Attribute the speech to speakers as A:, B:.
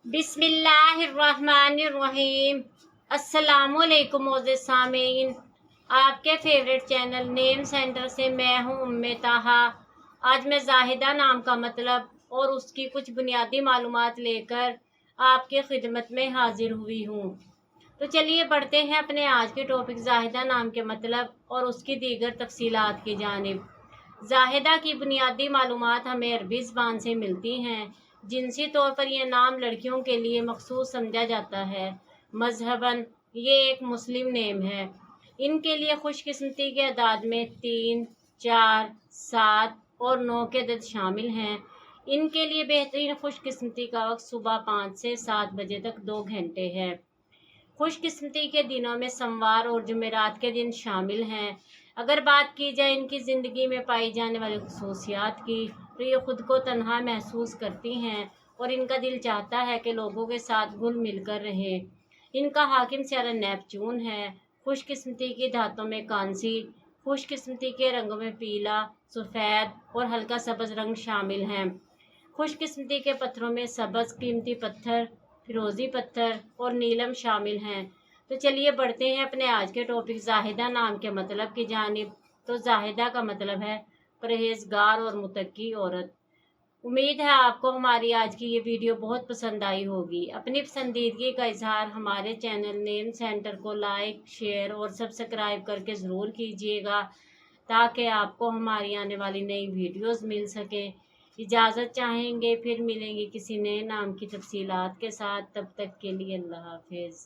A: बिस्मिल्लाहिर्रहमानिर्रहीम। अस्सलामुअलैकुम मोअज़्ज़िज़ सामीन, आपके फेवरेट चैनल नेम सेंटर से मैं हूँ उम्मे ताहा। आज मैं जाहिदा नाम का मतलब और उसकी कुछ बुनियादी मालूमात लेकर आपकी खिदमत में हाजिर हुई हूँ। तो चलिए बढ़ते हैं अपने आज के टॉपिक जाहिदा नाम के मतलब और उसकी दीगर तफसीलात की जानिब। जाहिदा की बुनियादी मालूमात हमें अरबी ज़बान से मिलती हैं। जिनसी तौर पर यह नाम लड़कियों के लिए मखसूस समझा जाता है। मजहबन ये एक मुस्लिम नेम है। इनके लिए खुशकिस्मती के अदाद में 3, 4, 7 और 9 के अदद शामिल हैं। इनके लिए बेहतरीन खुशकिस्मती का वक्त सुबह 5 से 7 बजे तक 2 घंटे है। खुशकिस्मती के दिनों में सोमवार और जुमेरात के दिन शामिल हैं। अगर बात की जाए इनकी ज़िंदगी में पाई जाने वाली खसूसियात की, तो ये खुद को तन्हा महसूस करती हैं और इनका दिल चाहता है कि लोगों के साथ घुल मिलकर रहे। इनका हाकिम सियारा नेपच्यून है। खुशकिस्मती की धातों में कांसी, खुशकिस्मती के रंगों में पीला, सफ़ेद और हल्का सब्ज़ रंग शामिल हैं। खुशकिस्मती के पत्थरों में सब्ज़ कीमती पत्थर, फिरोज़ी पत्थर और नीलम शामिल हैं। तो चलिए बढ़ते हैं अपने आज के टॉपिक जाहिदा नाम के मतलब की जानिब। तो जाहिदा का मतलब है परहेजगार और मुत्तकी औरत। उम्मीद है आपको हमारी आज की ये वीडियो बहुत पसंद आई होगी। अपनी पसंदीदगी का इजहार हमारे चैनल नेम सेंटर को लाइक, शेयर और सब्सक्राइब करके ज़रूर कीजिएगा, ताकि आपको हमारी आने वाली नई वीडियोस मिल सके। इजाज़त चाहेंगे, फिर मिलेंगे किसी नए नाम की तफसीलात के साथ। तब तक के लिए अल्लाह हाफिज़।